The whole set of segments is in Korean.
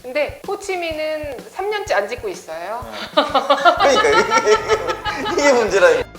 근데 호치민은 3년째 안 짓고 있어요. 그러니까 이게 문제라니까.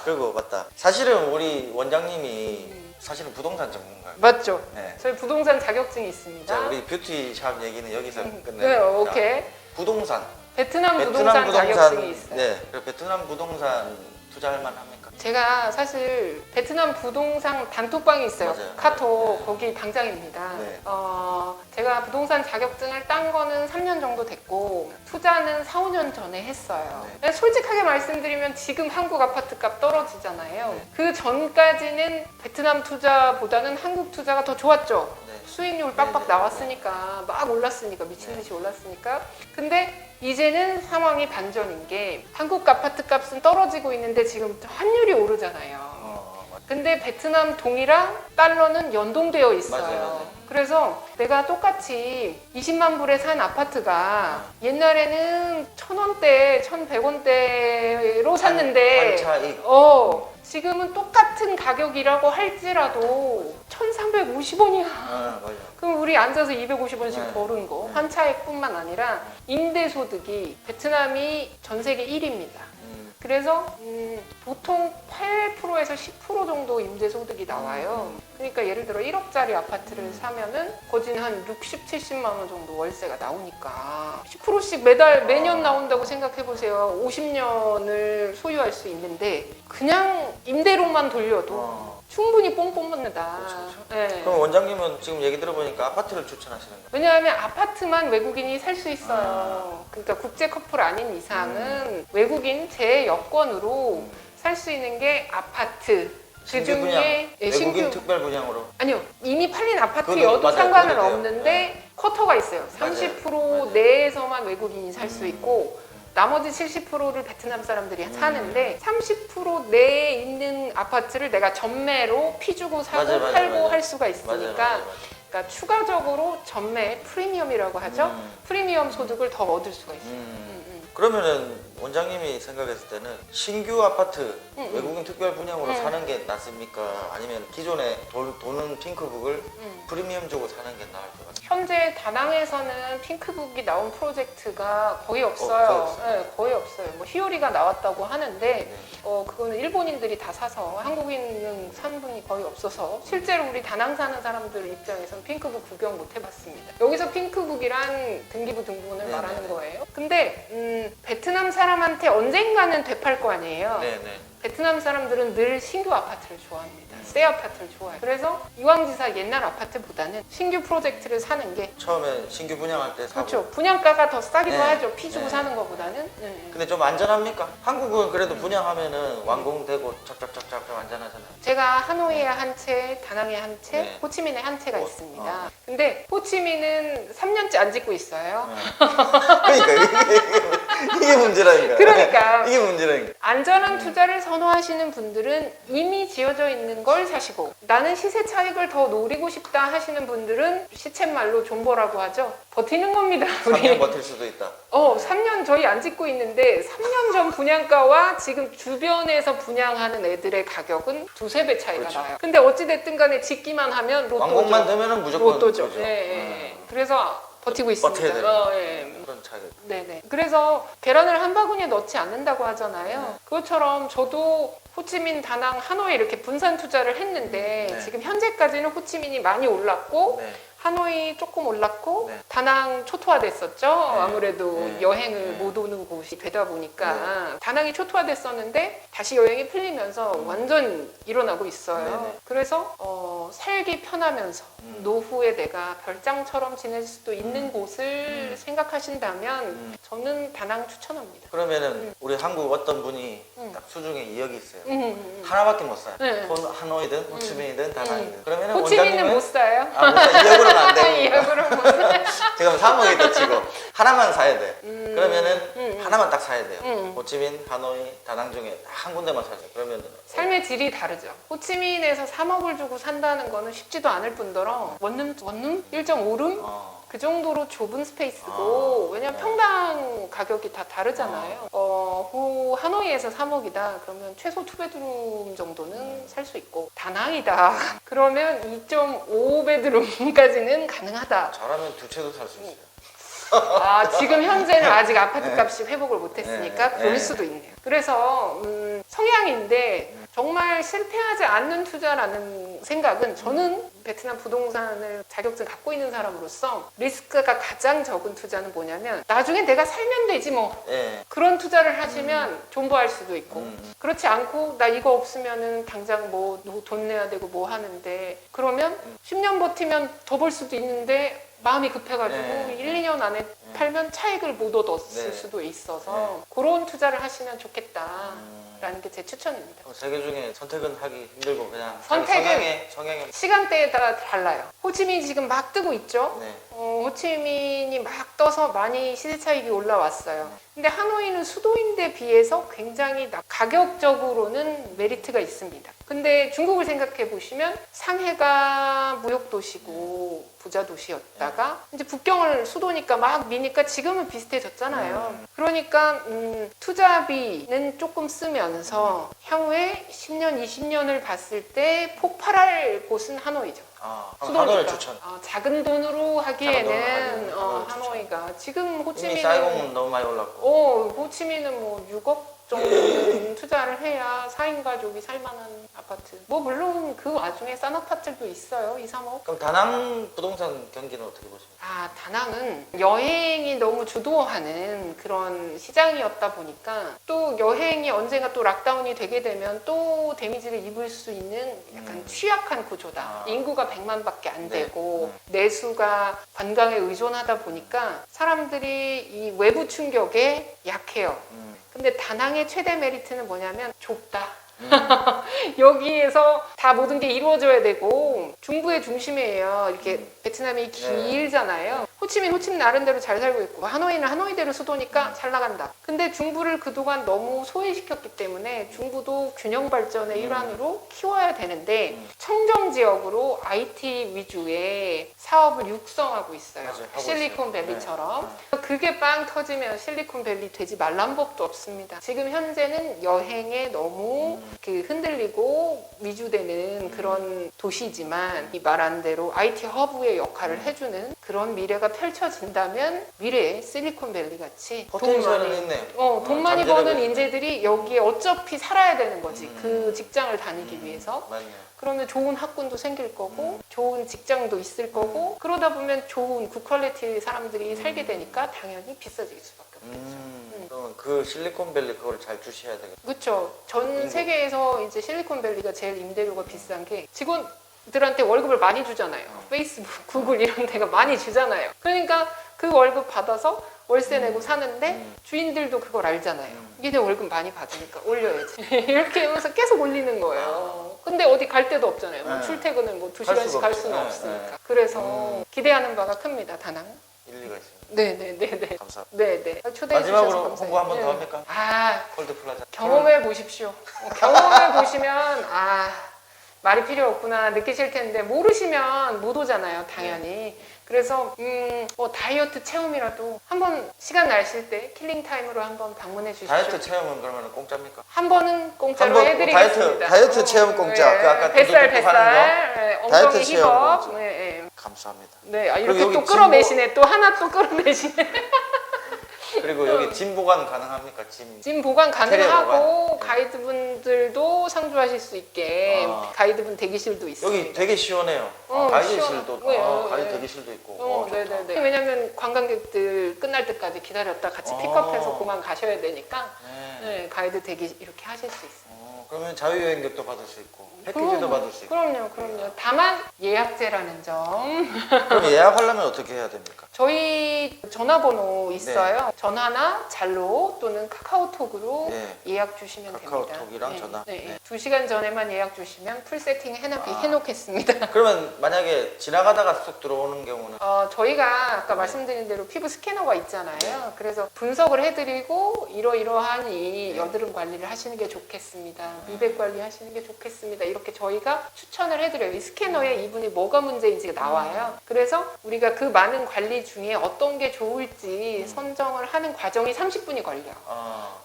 그리고 맞다. 사실은 우리 원장님이 사실은 부동산 전문가예요. 맞죠? 네. 저희 부동산 자격증이 있습니다. 자, 우리 뷰티샵 얘기는 여기서 네, 끝내요. 오케이. 부동산. 베트남 부동산 자격증이 있어요. 네. 그리고 베트남 부동산 투자할 만합니까? 제가 사실 베트남 부동산 단톡방이 있어요. 맞아요. 카톡 네. 거기 당장입니다. 네. 제가 부동산 자격증을 딴 거는 3년 정도 됐고 투자는 4, 5년 전에 했어요. 네. 솔직하게 말씀드리면 지금 한국 아파트 값 떨어지잖아요. 네. 그 전까지는 베트남 투자보다는 한국 투자가 더 좋았죠. 네. 수익률 빡빡 네. 나왔으니까 막 올랐으니까 미친 듯이 올랐으니까. 근데 이제는 상황이 반전인 게 한국 아파트 값은 떨어지고 있는데 지금 환율이 오르잖아요. 근데 베트남 동이랑 달러는 연동되어 있어요. 맞아요. 그래서 내가 똑같이 20만 불에 산 아파트가 옛날에는 1,000원대, 1,100원대로 샀는데 차익. 지금은 똑같은 가격이라고 할지라도 1,350원이야. 맞아요. 그럼 우리 앉아서 250원씩 네. 버는 거 네. 환차익뿐만 아니라 임대소득이 베트남이 전 세계 1위입니다. 그래서 보통 8%에서 10% 정도 임대소득이 나와요. 그러니까 예를 들어 1억짜리 아파트를 사면은 거진 한 60, 70만 원 정도 월세가 나오니까 10%씩 매년 나온다고 생각해보세요. 50년을 소유할 수 있는데 그냥 임대로만 돌려도 충분히 뽕뽕 먹는다. 그렇죠. 네. 그럼 원장님은 지금 얘기 들어보니까 아파트를 추천하시는 거예요? 왜냐하면 아파트만 외국인이 살 수 있어요. 그러니까 국제 커플 아닌 이상은 외국인 제 여권으로 살 수 있는 게 아파트. 그 신규 분양, 중에 외국인 특별 분양으로. 아니요, 이미 팔린 그것도 아파트여도 맞아요. 상관은 그래도 돼요. 없는데 쿼터가 있어요. 30% 맞아요. 내에서만 외국인이 살 수 있고 나머지 70%를 베트남 사람들이 사는데 30% 내에 있는 아파트를 내가 전매로 피 주고 사고 맞아요. 팔고 맞아요. 할 수가 있으니까 맞아요. 그러니까 추가적으로 전매 프리미엄이라고 하죠. 프리미엄 소득을 더 얻을 수가 있어요. 그러면은 원장님이 생각했을 때는 신규 아파트 외국인 특별 분양으로 사는 게 낫습니까? 아니면 기존에 도는 핑크북을 프리미엄 주고 사는 게 나을 것 같아요? 현재 다낭에서는 핑크북이 나온 프로젝트가 거의 없어요. 거의 없어요. 네, 거의 없어요. 뭐 히오리가 나왔다고 하는데 네. 그거는 일본인들이 다 사서 한국인은 산 분이 거의 없어서 실제로 우리 다낭 사는 사람들 입장에서는 핑크북 구경 못 해봤습니다. 여기서 핑크북이란 등기부 등본을 네, 말하는 네. 거예요. 근데 베트남 사람한테 언젠가는 되팔 거 아니에요. 네네. 베트남 사람들은 늘 신규 아파트를 좋아합니다. 새 아파트를 좋아해요. 그래서 이왕지사 옛날 아파트보다는 신규 프로젝트를 사는 게 처음에 신규 분양할 때 사고. 그렇죠. 분양가가 더 싸기도 네. 하죠. 피 주고 네. 사는 것보다는. 네. 근데 좀 안전합니까? 한국은 그래도 분양하면은 완공되고 쫙쫙쫙쫙 좀 안전하잖아요. 제가 하노이에 한 채, 다낭에 한 채, 네. 호치민에 한 채가 어, 있습니다. 근데 호치민은 3년째 안 짓고 있어요. 그러니까 이게 문제라니까. 그러니까. 이게 문제라니까. 안전한 투자를 선호하시는 분들은 이미 지어져 있는 걸 사시고 나는 시세 차익을 더 노리고 싶다 하시는 분들은 시쳇말로 존버라고 하죠. 버티는 겁니다. 3년 버틸 수도 있다. 3년 저희 안 짓고 있는데 3년 전 분양가와 지금 주변에서 분양하는 애들의 가격은 두세 배 차이가 그렇죠. 나요. 근데 어찌됐든 간에 짓기만 하면 로또죠. 완공만 되면은 무조건 로또죠. 그죠. 네. 그래서 버티고 있습니다. 버텨야 되는 예. 그런 차이. 네네. 그래서 계란을 한 바구니에 넣지 않는다고 하잖아요. 그것처럼 저도 호치민, 다낭, 하노이 이렇게 분산 투자를 했는데 네. 지금 현재까지는 호치민이 많이 올랐고 네. 하노이 조금 올랐고 네. 다낭 초토화됐었죠. 아무래도 네. 여행을 네. 못 오는 곳이 되다 보니까 다낭이 초토화됐었는데 다시 여행이 풀리면서 완전 일어나고 있어요. 네네. 그래서 살기 편하면서 노후에 내가 별장처럼 지낼 수도 있는 곳을 생각하신다면 저는 다낭 추천합니다. 그러면은 우리 한국 어떤 분이 딱 수중에 2억이 있어요. 음. 하나밖에 못 사요. 네. 하노이든 호치민이든 다낭이든. 그러면 호치민은 못 사요? 못 사. 2억으로는 안 되고. 2억으로는 못 사요. 지금 3억이 더 치고 하나만 사야 돼. 그러면은 하나만 딱 사야 돼요. 호치민, 하노이, 다낭 중에 딱 한 군데만 사야 돼. 그러면은 삶의 질이 다르죠. 호치민에서 3억을 주고 산다는 거는 쉽지도 않을 뿐더러 원룸 1.5룸? 그 정도로 좁은 스페이스고 왜냐면 평당 가격이 다 다르잖아요. 하노이에서 3억이다 그러면 최소 투베드룸 정도는 살 수 있고 다낭이다 그러면 2.5베드룸까지는 가능하다. 잘하면 두 채도 살 수 있어요. 지금 현재는 아직 아파트 값이 회복을 못했으니까 네. 그럴 수도 있네요. 그래서 성향인데 정말 실패하지 않는 투자라는 생각은 저는 베트남 부동산을 자격증 갖고 있는 사람으로서 리스크가 가장 적은 투자는 뭐냐면 나중에 내가 살면 되지 뭐 네. 그런 투자를 하시면 존버할 수도 있고 그렇지 않고 나 이거 없으면은 당장 뭐 돈 내야 되고 뭐 하는데 그러면 10년 버티면 더 벌 수도 있는데 마음이 급해가지고 네. 1, 2년 안에 팔면 차익을 못 얻었을 네. 수도 있어서 그런 투자를 하시면 좋겠다라는 게 제 추천입니다. 세개 중에 선택은 하기 힘들고 그냥 선택은 성향에 시간대에 따라 달라요. 호치민이 지금 막 뜨고 있죠? 네. 호치민이 막 떠서 많이 시세 차익이 올라왔어요. 근데 하노이는 수도인데 비해서 굉장히 가격적으로는 메리트가 있습니다. 근데 중국을 생각해 보시면 상해가 무역도시고 부자 도시였다가 이제 북경을 수도니까 막 미니까 지금은 비슷해졌잖아요. 그러니까 투자비는 조금 쓰면서 향후에 10년, 20년을 봤을 때 폭발할 곳은 하노이죠. 하노이를 추천. 작은 돈으로 하기에는 하기에는 하노이를 하노이가 지금 이미 호치민은 사이공은 너무 많이 올랐고. 호치민은 뭐 6억 정도는 투자를 해야 4인 가족이 살만한 아파트. 뭐 물론 그 와중에 싼 아파트도 있어요. 2, 3억. 그럼 다낭 부동산 경기는 어떻게 보십니까? 다낭은 여행이 너무 주도하는 그런 시장이었다 보니까 또 여행이 언젠가 또 락다운이 되게 되면 또 데미지를 입을 수 있는 약간 취약한 구조다. 인구가 100만밖에 안 되고 내수가 관광에 의존하다 보니까 사람들이 이 외부 충격에 약해요. 근데 다낭의 최대 메리트는 뭐냐면 좁다. 여기에서 다 모든 게 이루어져야 되고 중부의 중심이에요. 이렇게 베트남이 길잖아요. 호치민 나름대로 잘 살고 있고 하노이는 하노이대로 수도니까 잘 나간다. 근데 중부를 그동안 너무 소외시켰기 때문에 중부도 균형 발전의 일환으로 키워야 되는데 청정 지역으로 IT 위주의 사업을 육성하고 있어요. 맞아요. 실리콘밸리처럼. 그게 빵 터지면 실리콘밸리 되지 말란 법도 없습니다. 지금 현재는 여행에 너무 흔들리고 위주되는 그런 도시지만 이 말한 대로 IT 허브의 역할을 해주는 그런 미래가 펼쳐진다면 미래의 실리콘밸리 같이 포텐셜은 있네요. 돈 많이 버는 잠재력이 인재들이 여기에 어차피 살아야 되는 거지. 그 직장을 다니기 위해서. 맞네요. 그러면 좋은 학군도 생길 거고 좋은 직장도 있을 거고 그러다 보면 좋은 굿퀄리티 사람들이 살게 되니까 당연히 비싸질 수밖에 없겠죠. 그러면 그 실리콘밸리 그걸 잘 주셔야 되겠네요. 그렇죠. 전 세계에서 이제 실리콘밸리가 제일 임대료가 비싼 게 직원들한테 월급을 많이 주잖아요. 페이스북, 구글 이런 데가 많이 주잖아요. 그러니까 그 월급 받아서 월세 내고 사는데 주인들도 그걸 알잖아요. 얘네 월급 많이 받으니까 올려야지. 이렇게 하면서 계속 올리는 거예요. 근데 어디 갈 데도 없잖아요. 뭐 출퇴근을 뭐 2시간씩 갈 수는 없으니까. 그래서 기대하는 바가 큽니다. 다낭. 일리가 있습니다. 네네네네. 감사합니다. 네네. 초대해 주셔서 마지막으로 감사해요. 홍보 한번 더 합니까? 콜드 플라자. 경험해 보십시오. 경험해 보시면 말이 필요 없구나 느끼실 텐데 모르시면 못 오잖아요. 당연히. 그래서 뭐 다이어트 체험이라도 한번 시간 나실 때 킬링 타임으로 한번 방문해 주십시오. 다이어트 체험은 그러면 공짜입니까? 한 번은 공짜로 한번 해드리겠습니다. 다이어트 체험 공짜. 그 아까 뱃살 뚝뚝뚝 하는 네, 엉덩이 다이어트 체험 힙업. 공짜. 네. 감사합니다. 네, 이렇게 그리고 또 여기 끌어내시네. 또 하나 또 끌어내시네. 그리고 여기 짐 보관 가능합니까? 짐 보관 가능하고 보관. 가이드분들도 상주하실 수 있게 가이드분 대기실도 있습니다. 여기 되게 시원해요. 가이드실도 가이드 대기실도 있고. 네네네. 왜냐면 관광객들 끝날 때까지 기다렸다 같이 픽업해서 공항 가셔야 되니까 가이드 대기 이렇게 하실 수 있어요. 그러면 자유여행객도 받을 수 있고 패키지도 받을 수 있고. 그럼요. 다만 예약제라는 점. 그럼 예약하려면 어떻게 해야 됩니까? 저희 전화번호 있어요. 전화나 잘로 또는 카카오톡으로 네. 예약 주시면 됩니다. 카카오톡이랑 전화? 네. 네. 2시간 전에만 예약 주시면 풀 세팅 해놓겠습니다. 그러면 만약에 지나가다가 쑥 들어오는 경우는 저희가 아까 말씀드린 대로 피부 스캐너가 있잖아요. 그래서 분석을 해드리고 이러이러한 이 여드름 관리를 하시는 게 좋겠습니다. 미백 관리 하시는 게 좋겠습니다. 이렇게 저희가 추천을 해드려요. 이 스캐너에 이분이 뭐가 문제인지가 나와요. 그래서 우리가 그 많은 관리 중에 어떤 게 좋을지 선정을 하는 과정이 30분이 걸려.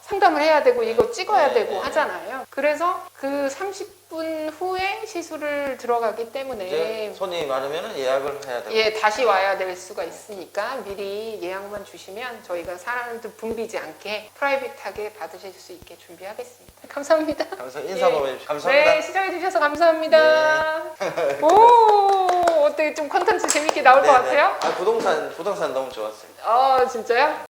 상담을 해야 되고 이거 찍어야 되고 하잖아요. 그래서 그 30분 후에 시술을 들어가기 때문에 이제 손이 많으면 예약을 해야 되고. 예, 다시 와야 될 수가 있으니까 미리 예약만 주시면 저희가 사람들 붐비지 않게 프라이빗하게 받으실 수 있게 준비하겠습니다. 감사합니다. 인사 한번 해주시죠. 감사합니다. 네, 시청해주셔서 감사합니다. 오, 어떻게 좀 컨텐츠 재밌게 나올 것 같아요? 부동산 너무 좋았어요. 진짜요?